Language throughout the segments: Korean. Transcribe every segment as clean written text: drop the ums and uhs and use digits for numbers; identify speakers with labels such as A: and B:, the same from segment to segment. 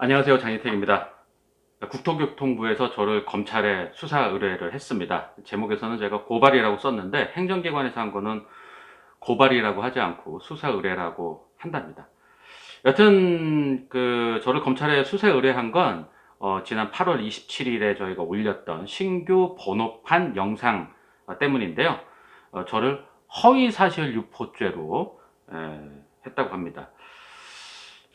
A: 안녕하세요. 장희택입니다. 국토교통부에서 저를 검찰에 수사 의뢰를 했습니다. 제목에서는 제가 고발이라고 썼는데 행정기관에서 한 거는 고발이라고 하지 않고 수사 의뢰라고 한답니다. 여튼 저를 검찰에 수사 의뢰한 건 지난 8월 27일에 저희가 올렸던 신규 번호판 영상 때문인데요. 저를 허위사실 유포죄로 했다고 합니다.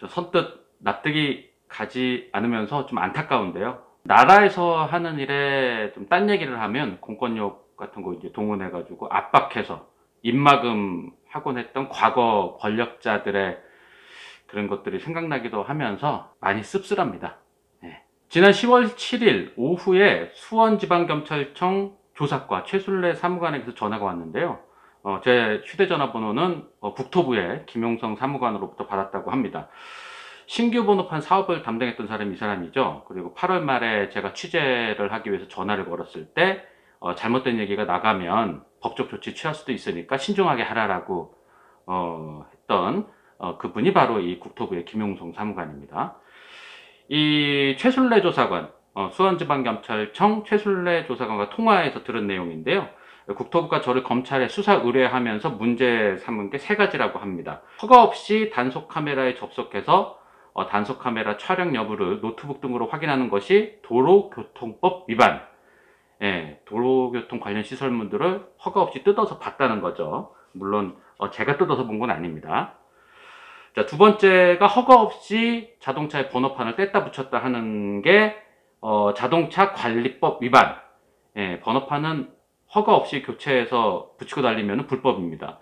A: 선뜻 납득이 가지 않으면서 좀 안타까운데요. 나라에서 하는 일에 좀 딴 얘기를 하면 공권력 같은 거 이제 동원해가지고 압박해서 입막음 하곤 했던 과거 권력자들의 그런 것들이 생각나기도 하면서 많이 씁쓸합니다. 네. 지난 10월 7일 오후에 수원지방경찰청 조사과 최순례 사무관에게서 전화가 왔는데요. 제 휴대전화 번호는 국토부의 김용성 사무관으로부터 받았다고 합니다. 신규 번호판 사업을 담당했던 사람이 이 사람이죠. 그리고 8월 말에 제가 취재를 하기 위해서 전화를 걸었을 때 잘못된 얘기가 나가면 법적 조치 취할 수도 있으니까 신중하게 하라라고 했던 그분이 바로 이 국토부의 김용성 사무관입니다. 이 최순례 조사관, 수원지방경찰청 최순례 조사관과 통화에서 들은 내용인데요. 국토부가 저를 검찰에 수사 의뢰하면서 문제 삼은 게 세 가지라고 합니다. 허가 없이 단속 카메라에 접속해서 단속 카메라 촬영 여부를 노트북 등으로 확인하는 것이 도로교통법 위반. 도로교통 관련 시설물들을 허가 없이 뜯어서 봤다는 거죠. 물론 제가 뜯어서 본 건 아닙니다. 자, 두 번째가 허가 없이 자동차의 번호판을 뗐다 붙였다 하는 게 자동차 관리법 위반. 번호판은 허가 없이 교체해서 붙이고 달리면 불법입니다.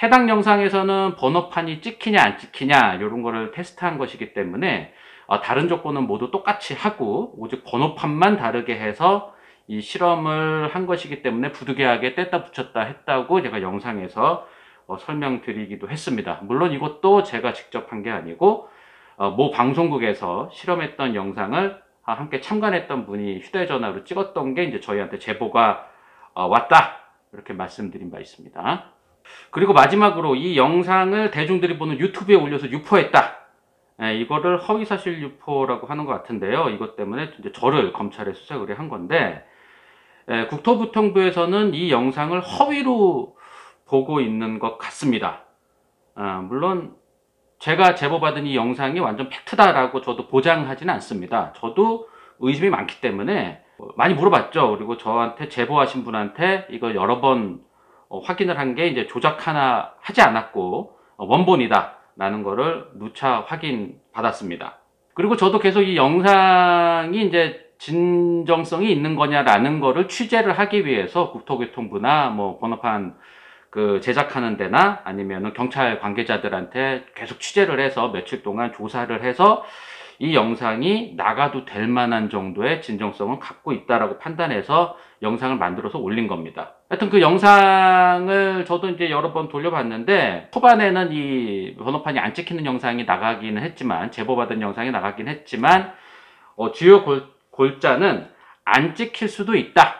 A: 해당 영상에서는 번호판이 찍히냐 안 찍히냐 이런 거를 테스트한 것이기 때문에 다른 조건은 모두 똑같이 하고 오직 번호판만 다르게 해서 이 실험을 한 것이기 때문에 부득이하게 뗐다 붙였다 했다고 제가 영상에서 설명드리기도 했습니다. 물론 이것도 제가 직접 한 게 아니고 모 방송국에서 실험했던 영상을 함께 참관했던 분이 휴대전화로 찍었던 게 이제 저희한테 제보가 왔다 이렇게 말씀드린 바 있습니다. 그리고 마지막으로 이 영상을 대중들이 보는 유튜브에 올려서 유포했다. 이거를 허위사실 유포라고 하는 것 같은데요. 이것 때문에 이제 저를 검찰에 수사 의뢰한 건데 국토교통부에서는 이 영상을 허위로 보고 있는 것 같습니다. 물론 제가 제보받은 이 영상이 완전 팩트다라고 저도 보장하지는 않습니다. 저도 의심이 많기 때문에 많이 물어봤죠. 그리고 저한테 제보하신 분한테 이거 여러 번 확인을 한 게 이제 조작 하나 하지 않았고 원본이다 라는 거를 누차 확인 받았습니다. 그리고 저도 계속 이 영상이 이제 진정성이 있는 거냐라는 거를 취재를 하기 위해서 국토교통부나 뭐 번호판 제작하는 데나 아니면은 경찰 관계자들한테 계속 취재를 해서 며칠 동안 조사를 해서 이 영상이 나가도 될 만한 정도의 진정성을 갖고 있다라고 판단해서 영상을 만들어서 올린 겁니다. 하여튼 그 영상을 저도 이제 여러 번 돌려봤는데 초반에는 이 번호판이 안 찍히는 영상이 나가기는 했지만 제보받은 영상이 나가긴 했지만 주요 골자는 안 찍힐 수도 있다.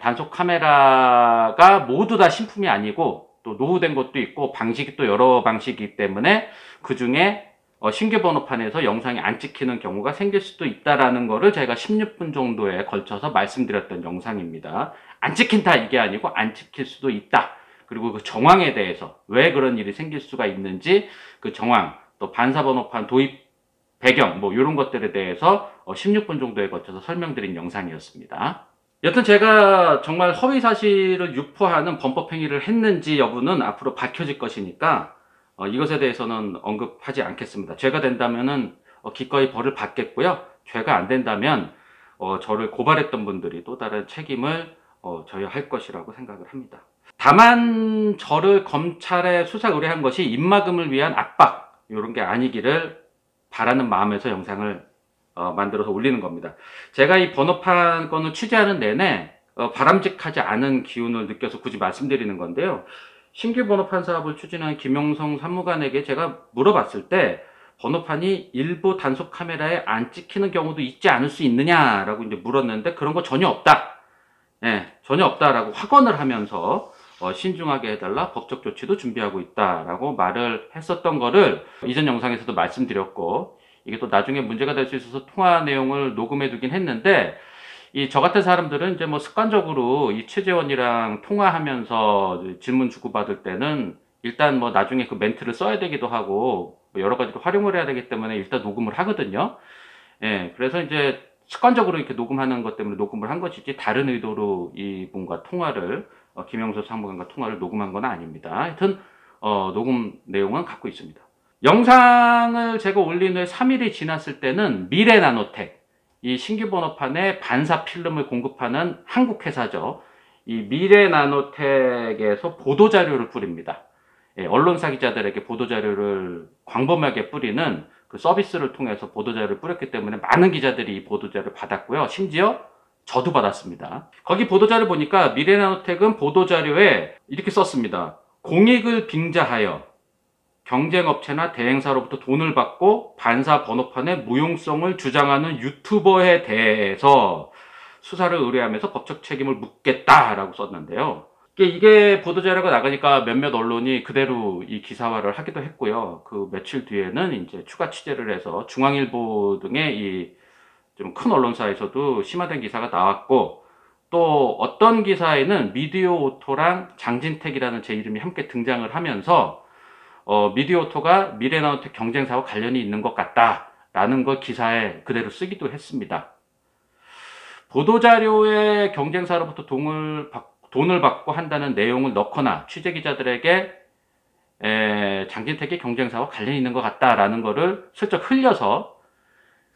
A: 단속 카메라가 모두 다 신품이 아니고 또 노후된 것도 있고 방식이 또 여러 방식이기 때문에 그 중에 신규 번호판에서 영상이 안 찍히는 경우가 생길 수도 있다라는 거를 제가 16분 정도에 걸쳐서 말씀드렸던 영상입니다. 안 찍힌다 이게 아니고 안 찍힐 수도 있다. 그리고 그 정황에 대해서 왜 그런 일이 생길 수가 있는지 그 정황, 또 반사 번호판 도입 배경 뭐 이런 것들에 대해서 16분 정도에 걸쳐서 설명드린 영상이었습니다. 여튼 제가 정말 허위 사실을 유포하는 범법 행위를 했는지 여부는 앞으로 밝혀질 것이니까 이것에 대해서는 언급하지 않겠습니다. 죄가 된다면은 기꺼이 벌을 받겠고요. 죄가 안 된다면 저를 고발했던 분들이 또 다른 책임을 져야 할 것이라고 생각을 합니다. 다만 저를 검찰에 수사 의뢰한 것이 입막음을 위한 압박 이런 게 아니기를 바라는 마음에서 영상을 만들어서 올리는 겁니다. 제가 이 번호판 건을 취재하는 내내 바람직하지 않은 기운을 느껴서 굳이 말씀드리는 건데요. 신규 번호판 사업을 추진한 김용성 사무관에게 제가 물어봤을 때 번호판이 일부 단속 카메라에 안 찍히는 경우도 있지 않을 수 있느냐라고 이제 물었는데 그런 거 전혀 없다. 전혀 없다라고 확언을 하면서 신중하게 해달라 법적 조치도 준비하고 있다라고 말을 했었던 거를 이전 영상에서도 말씀드렸고 이게 또 나중에 문제가 될 수 있어서 통화 내용을 녹음해 두긴 했는데, 저 같은 사람들은 이제 뭐 습관적으로 이 최재원이랑 통화하면서 질문 주고받을 때는 일단 뭐 나중에 그 멘트를 써야 되기도 하고 뭐 여러 가지로 활용을 해야 되기 때문에 일단 녹음을 하거든요. 예, 그래서 이제 습관적으로 이렇게 녹음하는 것 때문에 녹음을 한 것이지 다른 의도로 이분과 통화를 김영수 상무관과 통화를 녹음한 건 아닙니다. 하여튼 녹음 내용은 갖고 있습니다. 영상을 제가 올린 후에 3일이 지났을 때는 미래나노텍, 이 신규 번호판에 반사 필름을 공급하는 한국 회사죠. 이 미래나노텍에서 보도자료를 뿌립니다. 예, 언론사 기자들에게 보도자료를 광범위하게 뿌리는 그 서비스를 통해서 보도자료를 뿌렸기 때문에 많은 기자들이 이 보도자료를 받았고요. 심지어 저도 받았습니다. 거기 보도자료 보니까 미래나노텍은 보도자료에 이렇게 썼습니다. 공익을 빙자하여 경쟁업체나 대행사로부터 돈을 받고 반사 번호판의 무용성을 주장하는 유튜버에 대해서 수사를 의뢰하면서 법적 책임을 묻겠다라고 썼는데요. 이게 보도자료가 나가니까 몇몇 언론이 그대로 이 기사화를 하기도 했고요. 그 며칠 뒤에는 이제 추가 취재를 해서 중앙일보 등의 이 좀 큰 언론사에서도 심화된 기사가 나왔고, 또 어떤 기사에는 미디어오토랑 장진택이라는 제 이름이 함께 등장을 하면서 미디어오토가 미래나노텍 경쟁사와 관련이 있는 것 같다라는 걸 기사에 그대로 쓰기도 했습니다. 보도자료에 경쟁사로부터 돈을 받고 한다는 내용을 넣거나 취재기자들에게 장진택의 경쟁사와 관련이 있는 것 같다라는 거를 슬쩍 흘려서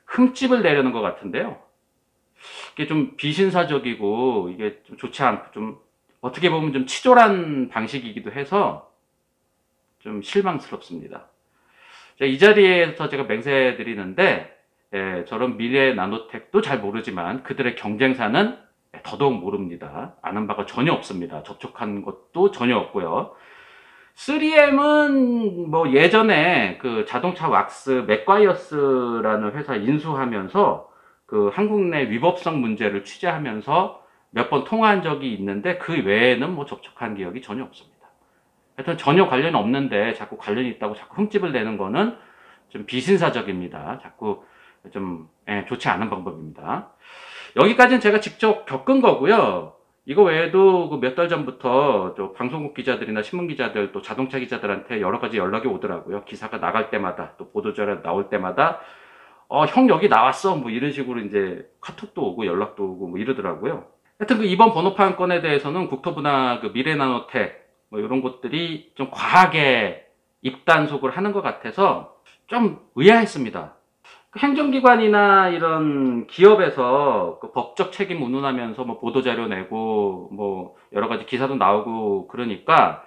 A: 흠집을 내려는 것 같은데요. 이게 좀 비신사적이고 이게 좀 좋지 않고 좀 어떻게 보면 좀 치졸한 방식이기도 해서 좀 실망스럽습니다. 이 자리에서 제가 맹세드리는데 저런 미래나노텍도 잘 모르지만 그들의 경쟁사는 더더욱 모릅니다. 아는 바가 전혀 없습니다. 접촉한 것도 전혀 없고요. 3M은 뭐 예전에 그 자동차 왁스 맥과이어스라는 회사 인수하면서 그 한국 내 위법성 문제를 취재하면서 몇 번 통화한 적이 있는데 그 외에는 뭐 접촉한 기억이 전혀 없습니다. 하여튼 전혀 관련이 없는데 자꾸 관련이 있다고 자꾸 흠집을 내는 거는 좀 비신사적입니다. 자꾸 좀 좋지 않은 방법입니다. 여기까지는 제가 직접 겪은 거고요. 이거 외에도 그 몇 달 전부터 저 방송국 기자들이나 신문 기자들 또 자동차 기자들한테 여러 가지 연락이 오더라고요. 기사가 나갈 때마다 또 보도자료 나올 때마다 형 여기 나왔어 뭐 이런 식으로 이제 카톡도 오고 연락도 오고 뭐 이러더라고요. 하여튼 그 이번 번호판 건에 대해서는 국토부나 그 미래나노텍 뭐 이런 것들이 좀 과하게 입단속을 하는 것 같아서 좀 의아했습니다. 행정기관이나 이런 기업에서 그 법적 책임 운운하면서 뭐 보도자료 내고 뭐 여러 가지 기사도 나오고 그러니까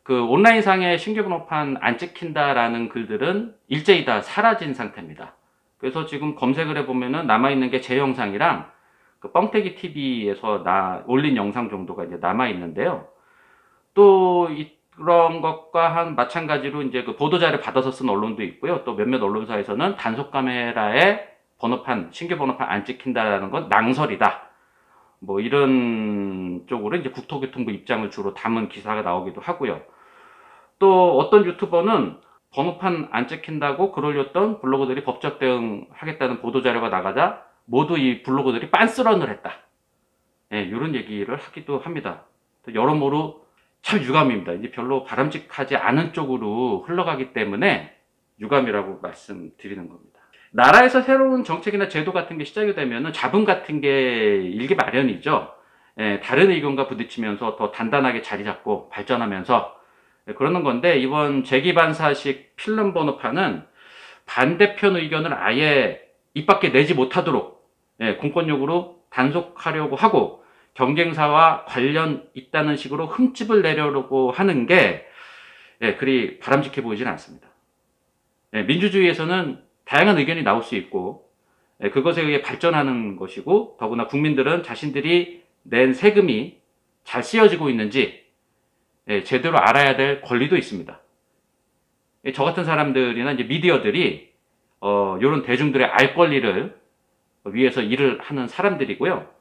A: 그 온라인상에 신규 번호판 안 찍힌다라는 글들은 일제히 다 사라진 상태입니다. 그래서 지금 검색을 해보면은 남아있는 게 제 영상이랑 그 뻥태기 TV에서 올린 영상 정도가 이제 남아있는데요. 또 그런 것과 마찬가지로 이제 그 보도자료 받아서 쓴 언론도 있고요. 또 몇몇 언론사에서는 단속 카메라에 신규 번호판 안 찍힌다라는 건 낭설이다. 뭐 이런 쪽으로 이제 국토교통부 입장을 주로 담은 기사가 나오기도 하고요. 또 어떤 유튜버는 번호판 안 찍힌다고 글 올렸던 블로거들이 법적 대응하겠다는 보도자료가 나가자 모두 이 블로거들이 빤스런을 했다. 이런 얘기를 하기도 합니다. 여러모로 참 유감입니다. 이제 별로 바람직하지 않은 쪽으로 흘러가기 때문에 유감이라고 말씀드리는 겁니다. 나라에서 새로운 정책이나 제도 같은 게 시작이 되면 잡음 같은 게 일기 마련이죠. 다른 의견과 부딪히면서 더 단단하게 자리 잡고 발전하면서 그러는 건데, 이번 재기반사식 필름 번호판은 반대편 의견을 아예 입 밖에 내지 못하도록 공권력으로 단속하려고 하고 경쟁사와 관련 있다는 식으로 흠집을 내려고 하는 게 그리 바람직해 보이진 않습니다. 민주주의에서는 다양한 의견이 나올 수 있고 그것에 의해 발전하는 것이고, 더구나 국민들은 자신들이 낸 세금이 잘 쓰여지고 있는지 제대로 알아야 될 권리도 있습니다. 저 같은 사람들이나 이제 미디어들이 이런 대중들의 알 권리를 위해서 일을 하는 사람들이고요.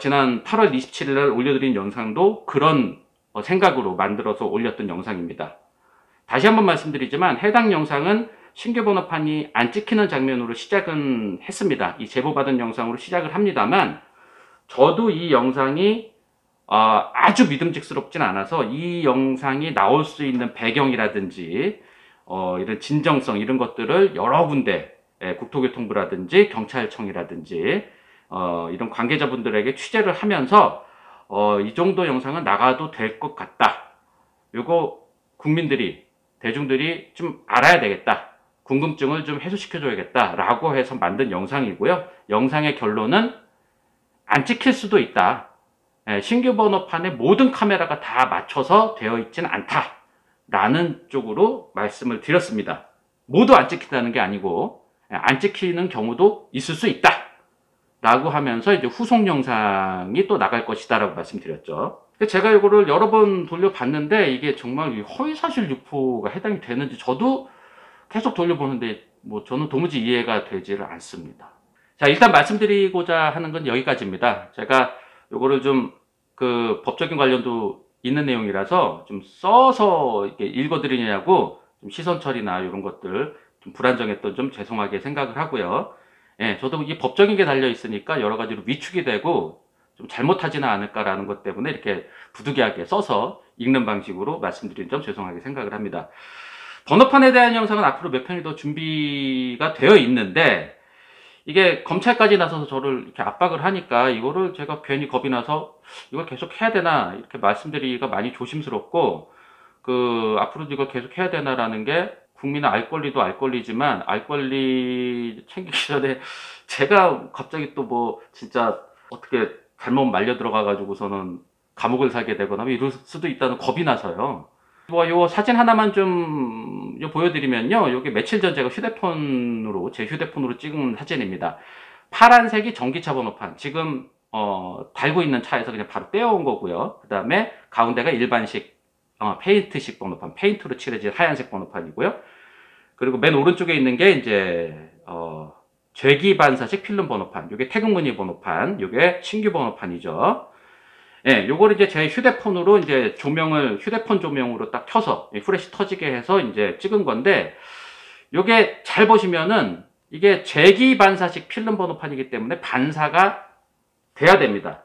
A: 지난 8월 27일 날 올려드린 영상도 그런 생각으로 만들어서 올렸던 영상입니다. 다시 한번 말씀드리지만 해당 영상은 신규 번호판이 안 찍히는 장면으로 시작은 했습니다. 이 제보받은 영상으로 시작을 합니다만, 저도 이 영상이 아주 믿음직스럽진 않아서 이 영상이 나올 수 있는 배경이라든지 이런 진정성 이런 것들을 여러 군데 국토교통부라든지 경찰청이라든지 이런 관계자분들에게 취재를 하면서 이 정도 영상은 나가도 될 것 같다. 요거 국민들이 대중들이 좀 알아야 되겠다. 궁금증을 좀 해소시켜줘야겠다 라고 해서 만든 영상이고요. 영상의 결론은 안 찍힐 수도 있다. 신규 번호판에 모든 카메라가 다 맞춰서 되어 있지는 않다 라는 쪽으로 말씀을 드렸습니다. 모두 안 찍힌다는 게 아니고 안 찍히는 경우도 있을 수 있다 라고 하면서 이제 후속 영상이 또 나갈 것이다 라고 말씀드렸죠. 제가 이거를 여러 번 돌려봤는데 이게 정말 허위사실 유포가 해당이 되는지 저도 계속 돌려보는데 뭐 저는 도무지 이해가 되지를 않습니다. 자, 일단 말씀드리고자 하는 건 여기까지입니다. 제가 요거를 좀 그 법적인 관련도 있는 내용이라서 좀 써서 이렇게 읽어드리냐고 좀 시선 처리나 이런 것들 좀 불안정했던 좀 죄송하게 생각을 하고요. 예, 저도 이 법적인 게 달려 있으니까 여러 가지로 위축이 되고 좀 잘못하지는 않을까라는 것 때문에 이렇게 부득이하게 써서 읽는 방식으로 말씀드린 점 죄송하게 생각을 합니다. 번호판에 대한 영상은 앞으로 몇 편이 더 준비가 되어 있는데 이게 검찰까지 나서서 저를 이렇게 압박을 하니까 이거를 제가 괜히 겁이 나서 이걸 계속 해야 되나 이렇게 말씀드리기가 많이 조심스럽고 앞으로도 이걸 계속 해야 되나라는 게 국민의 알 권리도 알 권리지만 알 권리 챙기기 전에 제가 갑자기 또 뭐 진짜 어떻게 잘못 말려 들어가 가지고서는 감옥을 살게 되거나 이럴 수도 있다는 겁이 나서요. 요 사진 하나만 좀 보여드리면요. 요게 며칠 전 제가 제 휴대폰으로 찍은 사진입니다. 파란색이 전기차 번호판. 지금, 달고 있는 차에서 그냥 바로 떼어온 거고요. 그 다음에 가운데가 일반식, 페인트식 번호판. 페인트로 칠해진 하얀색 번호판이고요. 그리고 맨 오른쪽에 있는 게 이제, 죄기 반사식 필름 번호판. 요게 태극무늬 번호판. 요게 신규 번호판이죠. 예, 요걸 이제 제 휴대폰으로 이제 휴대폰 조명으로 딱 켜서 후레쉬 터지게 해서 이제 찍은 건데, 요게 잘 보시면은 이게 재기 반사식 필름 번호판이기 때문에 반사가 돼야 됩니다.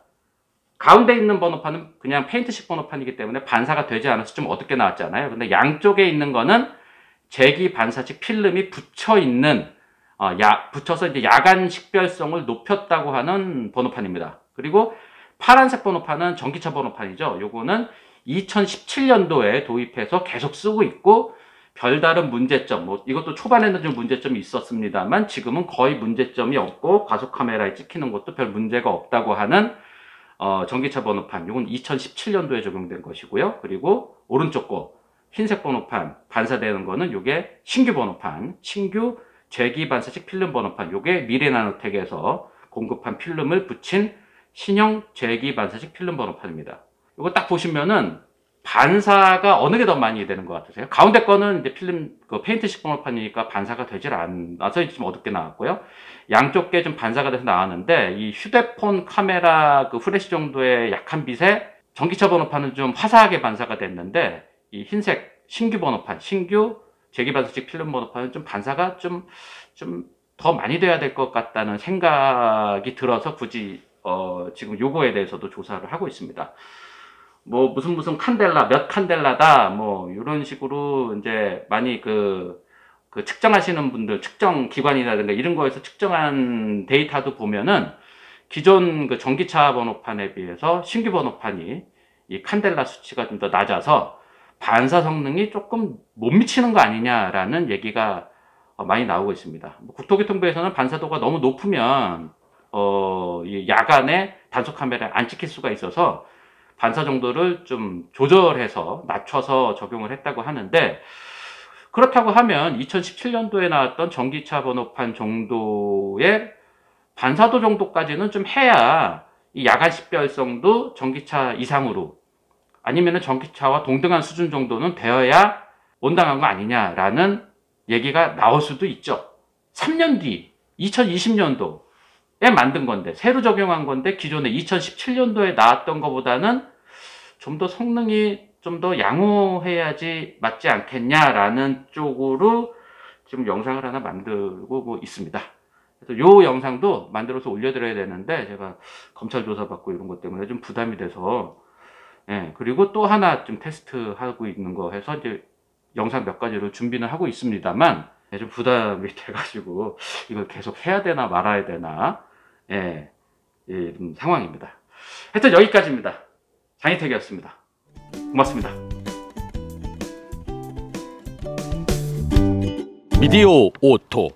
A: 가운데 있는 번호판은 그냥 페인트식 번호판이기 때문에 반사가 되지 않아서 좀 어둡게 나왔잖아요. 근데 양쪽에 있는 거는 재기 반사식 필름이 붙여서 이제 야간 식별성을 높였다고 하는 번호판입니다. 그리고 파란색 번호판은 전기차 번호판이죠. 요거는 2017년도에 도입해서 계속 쓰고 있고 별다른 문제점, 이것도 초반에는 좀 문제점이 있었습니다만 지금은 거의 문제점이 없고 과속 카메라에 찍히는 것도 별 문제가 없다고 하는 전기차 번호판. 요건 2017년도에 적용된 것이고요. 그리고 오른쪽 거 흰색 번호판 반사되는 거는 요게 신규 번호판, 신규 재기 반사식 필름 번호판. 요게 미래나노텍에서 공급한 필름을 붙인 신형 재기 반사식 필름 번호판입니다. 이거 딱 보시면은 반사가 어느 게 더 많이 되는 것 같으세요? 가운데 거는 이제 페인트식 번호판이니까 반사가 되질 않아서 좀 어둡게 나왔고요. 양쪽 게 좀 반사가 돼서 나왔는데 이 휴대폰 카메라 후레쉬 정도의 약한 빛에 전기차 번호판은 좀 화사하게 반사가 됐는데 이 흰색 신규 번호판, 신규 재기 반사식 필름 번호판은 좀 반사가 좀 더 많이 돼야 될 것 같다는 생각이 들어서 굳이 지금 요거에 대해서도 조사를 하고 있습니다. 무슨 칸델라, 몇 칸델라다, 이런 식으로 이제 많이 측정하시는 분들, 측정 기관이라든가 이런 거에서 측정한 데이터도 보면은 기존 전기차 번호판에 비해서 신규 번호판이 이 칸델라 수치가 좀 더 낮아서 반사 성능이 조금 못 미치는 거 아니냐라는 얘기가 많이 나오고 있습니다. 국토교통부에서는 반사도가 너무 높으면 이 야간에 단속 카메라에 안 찍힐 수가 있어서 반사 정도를 좀 조절해서 낮춰서 적용을 했다고 하는데, 그렇다고 하면 2017년도에 나왔던 전기차 번호판 정도의 반사도 정도까지는 좀 해야 이 야간 식별성도 전기차 이상으로 아니면은 전기차와 동등한 수준 정도는 되어야 온당한 거 아니냐라는 얘기가 나올 수도 있죠. 3년 뒤 2020년도에 만든 건데, 새로 적용한 건데 기존에 2017년도에 나왔던 것보다는 좀 더 성능이 좀 더 양호해야지 맞지 않겠냐라는 쪽으로 지금 영상을 하나 만들고 뭐 있습니다. 그래서 요 영상도 만들어서 올려드려야 되는데 제가 검찰 조사 받고 이런 것 때문에 좀 부담이 돼서, 예, 그리고 또 하나 좀 테스트하고 있는 거 해서 이제 영상 몇 가지를 준비는 하고 있습니다만, 예, 좀 부담이 돼가지고 이걸 계속 해야 되나 말아야 되나, 예, 예, 좀 상황입니다. 하여튼 여기까지입니다. 장희택이었습니다. 고맙습니다.
B: 미디어 오토